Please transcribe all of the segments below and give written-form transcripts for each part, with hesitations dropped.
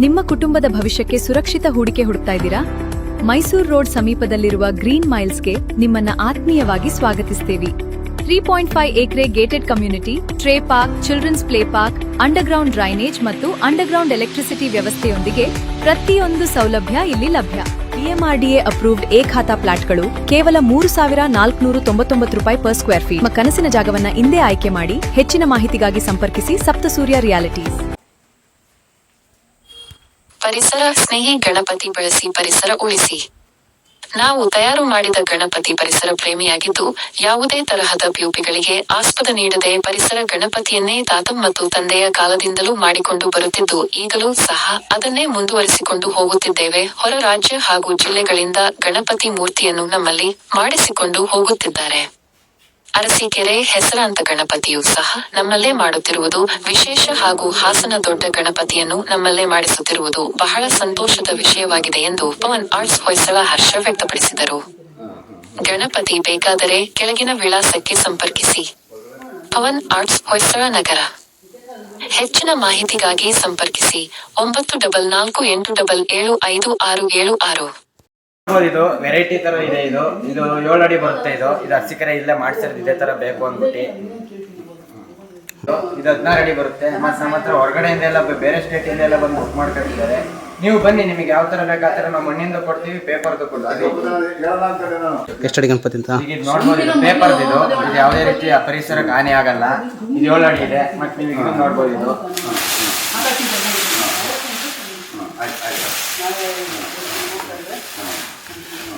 ನಿಮ್ಮ ಕುಟುಂಬದ ಭವಿಷ್ಯಕ್ಕೆ ಸುರಕ್ಷಿತ ಹೂಡಿಕೆ ಹುಡುಕ್ತಾ ಇದ್ದೀರಾ? ಮೈಸೂರು ರೋಡ್ ಸಮೀಪದಲ್ಲಿರುವ ಗ್ರೀನ್ ಮೈಲ್ಸ್ಗೆ ನಿಮ್ಮನ್ನ ಆತ್ಮೀಯವಾಗಿ ಸ್ವಾಗತಿಸ್ತೇವೆ. 3.5 ಎಕರೆ gated community, tree park, children's play park, underground drainage ಮತ್ತು ಅಂಡರ್ಗ್ರೌಂಡ್ ಎಲೆಕ್ಟ್ರಿಸಿಟಿ ವ್ಯವಸ್ಥೆಯೊಂದಿಗೆ ಪ್ರತಿಯೊಂದು ಸೌಲಭ್ಯ ಇಲ್ಲಿ ಲಭ್ಯ. PMRDA ಅಪ್ರೂವ್ಡ್ ಖಾತಾ ಫ್ಲಾಟ್ಗಳು ಕೇವಲ 3,499 ರೂಪಾಯಿ ಪರ್ ಸ್ಕ್ವೇರ್ ಫೀಟ್. ನಿಮ್ಮ ಕನಸಿನ ಜಾಗವನ್ನ ಇಂದೇ ಆಯ್ಕೆ ಮಾಡಿ. ಹೆಚ್ಚಿನ ಮಾಹಿತಿಗಾಗಿ ಸಂಪರ್ಕಿಸಿ ಸಪ್ತಸೂರ್ಯ ರಿಯಾಲಿಟೀಸ್. ಪರಿಸರ ಸ್ನೇಹಿ ಗಣಪತಿ ಬಳಸಿ ಪರಿಸರ ಉಳಿಸಿ. ನಾವು ತಯಾರು ಮಾಡಿದ ಗಣಪತಿ ಪರಿಸರ ಪ್ರೇಮಿಯಾಗಿದ್ದು, ಯಾವುದೇ ತರಹದ ಪಿಯುಪಿಗಳಿಗೆ ಆಸ್ಪದ ನೀಡದೆ ಪರಿಸರ ಗಣಪತಿಯನ್ನೇ ತಾತ ಮತ್ತು ತಂದೆಯ ಕಾಲದಿಂದಲೂ ಮಾಡಿಕೊಂಡು ಬರುತ್ತಿದ್ದು, ಈಗಲೂ ಸಹ ಅದನ್ನೇ ಮುಂದುವರಿಸಿಕೊಂಡು ಹೋಗುತ್ತಿದ್ದೇವೆ. ಹೊರ ರಾಜ್ಯ ಹಾಗೂ ಜಿಲ್ಲೆಗಳಿಂದ ಗಣಪತಿ ಮೂರ್ತಿಯನ್ನು ನಮ್ಮಲ್ಲಿ ಮಾಡಿಸಿಕೊಂಡು ಹೋಗುತ್ತಿದ್ದಾರೆ. ಅರಸೀಕೆರೆ ಹೆಸರಾಂತ ಗಣಪತಿಯೂ ಸಹ ನಮ್ಮಲ್ಲೇ ಮಾಡುತ್ತಿರುವುದು ವಿಶೇಷ ಹಾಗೂ ಹಾಸನ ದೊಡ್ಡ ಗಣಪತಿಯನ್ನು ನಮ್ಮಲ್ಲೇ ಮಾಡಿಸುತ್ತಿರುವುದು ಬಹಳ ಸಂತೋಷದ ವಿಷಯವಾಗಿದೆ ಎಂದು ಪವನ್ ಆರ್ಟ್ಸ್ ಹೊಯ್ಸಳ ಹರ್ಷ ವ್ಯಕ್ತಪಡಿಸಿದರು. ಗಣಪತಿ ಬೇಕಾದರೆ ಕೆಳಗಿನ ವಿಳಾಸಕ್ಕೆ ಸಂಪರ್ಕಿಸಿ. ಪವನ್ ಆರ್ಟ್ಸ್ ಹೊಯ್ಸಳ ನಗರ. ಹೆಚ್ಚಿನ ಮಾಹಿತಿಗಾಗಿ ಸಂಪರ್ಕಿಸಿ 9448775676. ಇದು ವೆರೈಟಿ ತರ ಇದೆ. ಇದು 7 ಅಡಿ ಬರುತ್ತೆ. ಇದು ಅರಸೀಕೆರೆ ಇಲ್ಲೇ ಮಾಡ್ಸಿರೋದು ಇದೇ ತರ ಬೇಕು ಅಂದ್ಬಿಟ್ಟು. ಇದು 16 ಅಡಿ ಬರುತ್ತೆ. ಮತ್ತೆ ನಮ್ಮ ಹತ್ರ ಹೊರಗಡೆಯಿಂದ ಎಲ್ಲ ಬೇರೆ ಸ್ಟೇಟ್ ಇಂದ ಎಲ್ಲ ಬಂದು ಬುಕ್ ಮಾಡ್ಕೊಂಡಿದ್ದಾರೆ. ನೀವು ಬನ್ನಿ, ನಿಮಗೆ ಯಾವ ತರ ಬೇಕು ಆ ತರ ನಾವು ಮಣ್ಣಿಂದ ಕೊಡ್ತೀವಿ, ಪೇಪರ್ದು ಕೊಡ್ತೀವಿ. ಎಷ್ಟು ಅಡಿ ಗಣಪತಿ ಅಂತ ಈಗ ಇದು ನೋಡ್ಬೋದು, ಇದು ಪೇಪರ್ ಇದು ಯಾವುದೇ ರೀತಿಯ ಪರಿಸರಕ್ಕೆ ಹಾನಿ ಆಗಲ್ಲ. ಇದು 7 ಅಡಿ ಇದೆ. ಮತ್ತೆ ನೀವು ಇದು ನೋಡ್ಬೋದು, ಇದು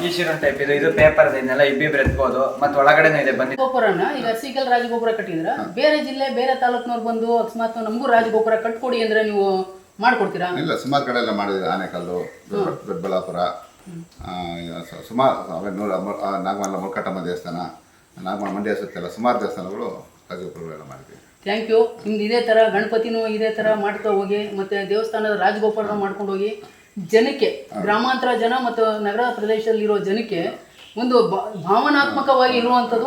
ಈಶ್ವರನ್ ಟೈಪ್ ಇದು ಪೇಪರ್ ಇದನ್ನೆಲ್ಲ ಇಬ್ಬಿಬ್ರು ಎತ್ಬೋದು. ಮತ್ತೆ ಒಳಗಡೆನೂ ಇದೆ. ಬನ್ನಿ, ಗೋಪುರನ ಈಗ ಅರಸೀಕೆರೆ ರಾಜಗೋಪುರ ಕಟ್ಟಿದ್ರ, ಬೇರೆ ಜಿಲ್ಲೆ ಬೇರೆ ತಾಲೂಕಿನವ್ರು ಬಂದು ಅಕಸ್ಮಾತ್ ನಮಗೂ ರಾಜಗೋಪುರ ಕಟ್ಕೊಡಿ ಅಂದ್ರೆ ನೀವು ಮಾಡ್ಕೊಡ್ತೀರಾ? ಇಲ್ಲ, ಸುಮಾರು ಕಡೆ ಎಲ್ಲ ಮಾಡಿದೆ. ಆನೆಕಲ್ಲು, ದೊಡ್ಡಬಳ್ಳಾಪುರ, ಸುಮಾರು ನಾಗಮಲ್ಲ ಮುಲ್ಕಟ್ಟಮ್ಮ ದೇವಸ್ಥಾನ, ನಾಗಮಲ್ಲ ಮಂಡ್ಯ ಸುತ್ತೆಲ್ಲ ಸುಮಾರು ದೇವಸ್ಥಾನಗಳು ರಾಜಗೋಪುರಗಳೆಲ್ಲ ಮಾಡಿದ್ದೀವಿ. Thank you. ನಿಮ್ದು ಇದೇ ಥರ ಗಣಪತಿನೂ ಇದೇ ಥರ ಮಾಡ್ತಾ ಹೋಗಿ, ಮತ್ತು ದೇವಸ್ಥಾನದ ರಾಜಗೋಪುರನ ಮಾಡ್ಕೊಂಡು ಹೋಗಿ ಜನಕ್ಕೆ, ಗ್ರಾಮಾಂತರ ಜನ ಮತ್ತು ನಗರ ಪ್ರದೇಶದಲ್ಲಿರೋ ಜನಕ್ಕೆ ಒಂದು ಭಾವನಾತ್ಮಕವಾಗಿ ಇರುವಂಥದ್ದು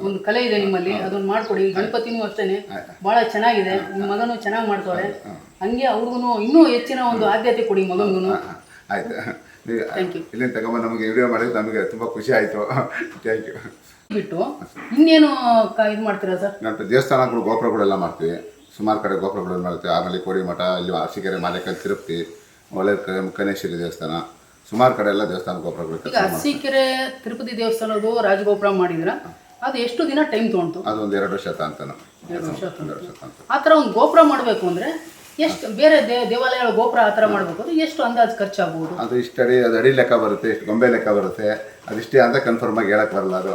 ಒಂದು ಕಲೆ ಇದೆ ನಿಮ್ಮಲ್ಲಿ. ಅದನ್ನು ಮಾಡಿಕೊಡಿ. ಗಣಪತಿನೂ ಅಷ್ಟೇ ಭಾಳ ಚೆನ್ನಾಗಿದೆ. ನಿಮ್ಮ ಮಗನೂ ಚೆನ್ನಾಗಿ ಮಾಡ್ತಾಳೆ. ಹಂಗೆ ಅವ್ರಿಗೂ ಇನ್ನೂ ಹೆಚ್ಚಿನ ಒಂದು ಆದ್ಯತೆ ಕೊಡಿ ಮಗನಿಗೂ. ಆಯ್ತು, ಥ್ಯಾಂಕ್ ಯು. ಇಲ್ಲಿಂದ ತಗೊಂಡು ನಮಗೆ ವಿಡಿಯೋ ಮಾಡಿದ್ದು ನಮಗೆ ತುಂಬ ಖುಷಿ ಆಯಿತು. Thank you. ಬಿಟ್ಟು ಇನ್ನೇನು ಇದು ಮಾಡ್ತೀರಾ ಸರ್? ನಾವು ದೇವಸ್ಥಾನಗಳು ಗೋಪುರಗಳೆಲ್ಲ ಮಾಡ್ತೀವಿ. ಸುಮಾರು ಕಡೆ ಗೋಪುರಗಳೆಲ್ಲ ಮಾಡ್ತೀವಿ. ಆಮೇಲೆ ಕೋಡಿಮಠ, ಇಲ್ಲಿ ಅರಸೀಕೆರೆ, ಮಾಲೇಕಲ್, ತಿರುಪತಿ, ಒಳ್ಳೆ ಕನೇಶ್ವರಿ ದೇವಸ್ಥಾನ, ಸುಮಾರು ಕಡೆ ಎಲ್ಲ ದೇವಸ್ಥಾನ ಗೋಪುರಗಳು. ಈಗ ಅರಸೀಕೆರೆ ತಿರುಪತಿ ದೇವಸ್ಥಾನದ್ದು ರಾಜಗೋಪುರ ಮಾಡಿದ್ರ, ಅದು ಎಷ್ಟು ದಿನ ಟೈಮ್ ತೊಗೊಂಡು? ಅದು ಒಂದು 2 ವರ್ಷ ಅಂತ. 2 ವರ್ಷ ಆ ಥರ ಒಂದು ಗೋಪುರ ಮಾಡಬೇಕು ಅಂದರೆ ಎಷ್ಟು, ಬೇರೆ ದೇವಾಲಯಗಳ ಗೋಪುರ ಆ ಥರ ಮಾಡಬೇಕು ಅಂದರೆ ಎಷ್ಟು ಅಂದಾಜು ಖರ್ಚಾಗ್ಬೋದು? ಅದು ಇಷ್ಟಡಿ, ಅದು ಅಡಿ ಲೆಕ್ಕ ಬರುತ್ತೆ, ಇಷ್ಟು ಗೊಂಬೆ ಲೆಕ್ಕ ಬರುತ್ತೆ. ಅದಿಷ್ಟೇ ಅಂತ ಕನ್ಫರ್ಮ್ ಆಗಿ ಹೇಳಕ್ಕೆ ಬರಲ್ಲ. ಅದು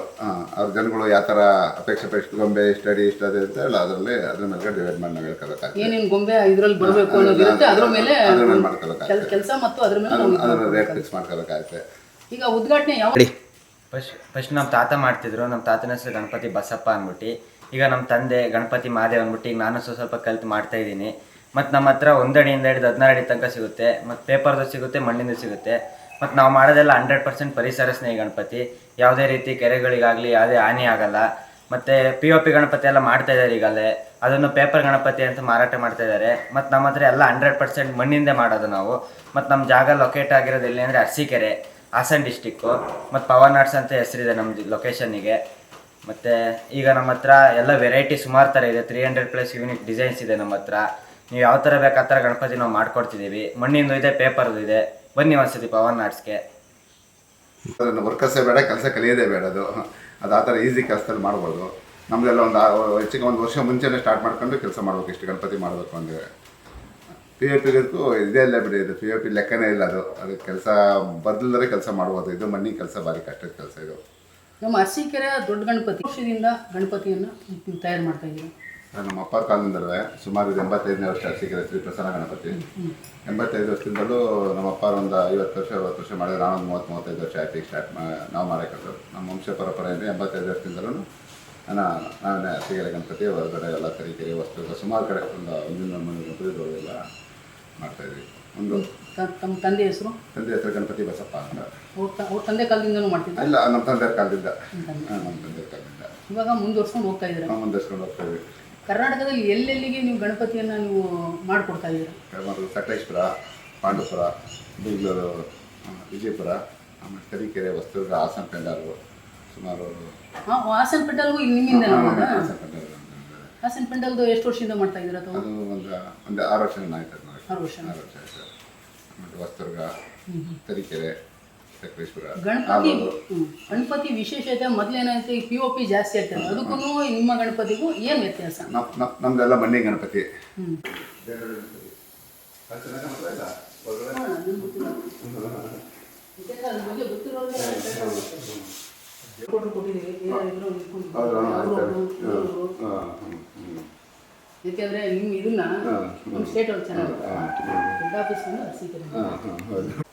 ಅವ್ರ ಜನಗಳು ಯಾವ ಥರ ಅಪೇಕ್ಷೆ ಇಷ್ಟು ಗೊಂಬೆ ಇಷ್ಟು ಅಡಿ ಇಷ್ಟು ಅದೇ ಅಂತ ಹೇಳ ಅದರಲ್ಲಿ ಅದ್ರ ಮೇಲೆ ಡಿವೈಡ್ ಮಾಡಿ ನಾವು ಹೇಳ್ಕೋಬೇಕಾಗ್ತದೆ. ಏನೇನು ಗೊಂಬೆ ಇದ್ರಲ್ಲಿ ಬರಬೇಕು ಅನ್ನೋದಿರುತ್ತೆ, ಅದ್ರ ಮೇಲೆ ಮಾಡ್ಕೋಬೇಕಾಗ್ತದೆ ಕೆಲಸ ಮತ್ತು ಅದ್ರ ಮೇಲೆ ಅದನ್ನ ರೇಟ್ ಫಿಕ್ಸ್ ಮಾಡ್ಕೋಬೇಕಾಗುತ್ತೆ. ಈಗ ಉದ್ಘಾಟನೆ ಯಾವ? ಫಸ್ಟ್ ನಮ್ಮ ತಾತ ಮಾಡ್ತಿದ್ರು. ನಮ್ಮ ತಾತನ ಹೆಸರು ಗಣಪತಿ ಬಸಪ್ಪ ಅಂದ್ಬಿಟ್ಟು. ಈಗ ನಮ್ಮ ತಂದೆ ಗಣಪತಿ ಮಾದೇವ್ ಅಂದ್ಬಿಟ್ಟು ಈಗ ನಾನು ಸ್ವಲ್ಪ ಕಲ್ತು ಮಾಡ್ತಾ ಇದ್ದೀನಿ. ಮತ್ತು ನಮ್ಮ ಹತ್ರ 1 ಅಡಿಯಿಂದ ಹಿಡಿದು 16 ಅಡಿ ತನಕ ಸಿಗುತ್ತೆ. ಮತ್ತು ಪೇಪರ್ದು ಸಿಗುತ್ತೆ, ಮಣ್ಣಿಂದ ಸಿಗುತ್ತೆ. ಮತ್ತು ನಾವು ಮಾಡೋದೆಲ್ಲ 100% ಪರಿಸರ ಸ್ನೇಹಿ ಗಣಪತಿ. ಯಾವುದೇ ರೀತಿ ಕೆರೆಗಳಿಗಾಗಲಿ ಯಾವುದೇ ಹಾನಿ ಆಗಲ್ಲ. ಮತ್ತು POP ಗಣಪತಿ ಎಲ್ಲ ಮಾಡ್ತಾ ಇದ್ದಾರೆ ಈಗಲೇ. ಅದನ್ನು ಪೇಪರ್ ಗಣಪತಿ ಅಂತ ಮಾರಾಟ ಮಾಡ್ತಾ ಇದ್ದಾರೆ. ಮತ್ತು ನಮ್ಮ ಹತ್ರ ಎಲ್ಲ 100% ಮಣ್ಣಿಂದ ಮಾಡೋದು ನಾವು. ಮತ್ತು ನಮ್ಮ ಜಾಗ ಲೊಕೇಟ್ ಆಗಿರೋದು ಎಲ್ಲಿ ಅಂದರೆ ಅರಸೀಕೆರೆ, ಹಾಸನ ಡಿಸ್ಟಿಕ್ಕು. ಮತ್ತು ಪವನ್ ಆರ್ಟ್ಸ್ ಅಂತ ಹೆಸರಿದೆ ನಮ್ಮ ಲೊಕೇಶನ್ನಿಗೆ. ಮತ್ತು ಈಗ ನಮ್ಮ ಹತ್ರ ಎಲ್ಲ ವೆರೈಟಿ ಸುಮಾರು ಥರ ಇದೆ. 300+ ಯೂನಿಕ್ ಡಿಸೈನ್ಸ್ ಇದೆ ನಮ್ಮ ಹತ್ರ. ನೀವು ಯಾವ ಥರ ಬೇಕು ಆ ಥರ ಗಣಪತಿ ನಾವು ಮಾಡ್ಕೊಡ್ತಿದ್ದೀವಿ. ಮಣ್ಣಿಂದು ಇದೆ, ಪೇಪರ್ದು ಇದೆ. ಬನ್ನಿ ಒಂದ್ಸತಿ ಪವನ್ ಆರ್ಟ್ಸ್ಗೆ. ವರ್ಕರ್ಸೇ ಬೇಡ, ಕೆಲಸ ಕಲಿಯೋದೇ ಬೇಡ. ಅದು ಆ ಥರ ಈಸಿ ಕೆಲಸದಲ್ಲಿ ಮಾಡ್ಬೋದು. ನಮ್ಮದೆಲ್ಲ ಹೆಚ್ಚಿಗೆ 1 ವರ್ಷ ಮುಂಚೆನೇ ಸ್ಟಾರ್ಟ್ ಮಾಡ್ಕೊಂಡು ಕೆಲಸ ಮಾಡ್ಬೇಕು. ಇಷ್ಟು ಗಣಪತಿ ಮಾಡಬೇಕು ಅಂದರೆ POPಗೂ ಇದೇ ಇಲ್ಲ ಬಿಡಿ. ಇದು POP ಲೆಕ್ಕನೇ ಇಲ್ಲ. ಅದು ಕೆಲಸ ಬದಲಿದ್ರೆ ಕೆಲಸ ಮಾಡ್ಬೋದು. ಇದು ಮಣ್ಣಿನ ಕೆಲಸ ಭಾರಿ ಕಷ್ಟದ ಕೆಲಸ. ಇದು ನಮ್ಮ ಅರಸೀಕೆರೆ ದೊಡ್ಡ ಗಣಪತಿ ವರ್ಷದಿಂದ ಗಣಪತಿಯನ್ನು ತಯಾರು ಮಾಡ್ತಾ ಇದ್ದೀವಿ. ನಮ್ಮ ಅಪ್ಪ ಕಾಲದಿಂದಲೇ ಸುಮಾರು 85ನೇ ವರ್ಷ ಅರಸೀಕೆರೆ ಶ್ರೀ ಪ್ರಸನ್ನ ಗಣಪತಿ. 85 ವರ್ಷದಿಂದಲೂ ನಮ್ಮ ಅಪ್ಪ ಒಂದು 50 ವರ್ಷ 60 ವರ್ಷ ಮಾಡಿದ್ರೆ, ನಾನೊಂದು 30-35 ವರ್ಷ ಆಯ್ತು ಈಗ ಸ್ಟಾರ್ಟ್ ನಾವು ಮಾಡೋಕ್ಕಂತ. ನಮ್ಮ ವಂಶ ಪರಂಪರೆಯಿಂದ 85 ವರ್ಷದಿಂದಲೂ ನಾವೇ ಅರಸೀಕೆರೆ ಗಣಪತಿ ಹೊರಗಡೆ ಎಲ್ಲ ತರೀಕೆರೆ ವಸ್ತು ಸುಮಾರು ಕಡೆ ಒಂದು 100 ಗಣಪತಿಗಳೆಲ್ಲ ಮಾಡ್ತಾಯಿದ್ವಿ. ಒಂದು ತಮ್ಮ ತಂದೆ ಹೆಸರು? ತಂದೆ ಹೆಸರು ಗಣಪತಿ ಬಸಪ್ಪ ಅಂತ. ಅವ್ರ ತಂದೆ ಕಾಲದಿಂದನೂ ಮಾಡ್ತಿದ್ದೆ? ಇಲ್ಲ, ನಮ್ಮ ತಂದೆಯ ಕಾಲದಿಂದ. ನಮ್ಮ ತಂದೆಯ ಕಾಲದಿಂದ ಇವಾಗ ಮುಂದುವರ್ಸ್ಕೊಂಡು ಹೋಗ್ತಾ ಇದ್ದೀರಾ? ಮುಂದುವರ್ಸ್ಕೊಂಡು ಹೋಗ್ತಾ ಇದ್ದೀವಿ. ಕರ್ನಾಟಕದಲ್ಲಿ ಎಲ್ಲೆಲ್ಲಿಗೆ ನೀವು ಗಣಪತಿಯನ್ನು ನೀವು ಮಾಡಿಕೊಡ್ತಾ ಇದ್ದೀರಾ? ಸಕಲೇಶ್ಪುರ, ಪಾಂಡುಪುರ, ಬೀಗ್ಲೂರು, ವಿಜಯಪುರ, ಆಮೇಲೆ ತರೀಕೆರೆ, ಹೊಸದುರ್ಗ, ಹಾಸನ ಪೆಂಡಾಲು ಸುಮಾರು ಹಾಸನ ಪೆಂಡಲ್ಗೂ ನಿಮ್ಮಿಂದ ಹಾಸನ ಪೆಂಡಾಲು ಹಾಸನ ಪೆಂಡಲ್ದು ಎಷ್ಟು ವರ್ಷದಿಂದ ಮಾಡ್ತಾ ಇದ್ದೀರಾ ಅಥವಾ ಅದು ಒಂದು 6 ವರ್ಷದಿಂದ ಆಯ್ತು ಅದು ಮಾಡಿ. 6 ವರ್ಷ 6 ವರ್ಷ ಆಯ್ತು. ಆಮೇಲೆ ಹೊಸದುರ್ಗ, ತರೀಕೆರೆ, ಸಕಲೇಶ್ಪುರ, ಗಣಪತಿ ವಿಶೇಷತೆ ಮೊದಲೇನೈತೆ ಈ POP ಜಾಸ್ತಿ ಆಗ್ತದೆ, ಅದಕ್ಕೂ ನಿಮ್ಮ ಗಣಪತಿಗೂ ಏನು ವ್ಯತ್ಯಾಸ? ನಮ್ದೆಲ್ಲ ಮಣ್ಣಿ ಗಣಪತಿ. ಯಾಕೆಂದ್ರೆ ನಿಮ್ಮ ಇದನ್ನ ನಮ್ಮ ಸ್ಟೇಟ್ ಅವ್ರು ಚೆನ್ನಾಗಿ ದೊಡ್ಡ ಆಫೀಸ್ ಅರಸೀಕೆರೆ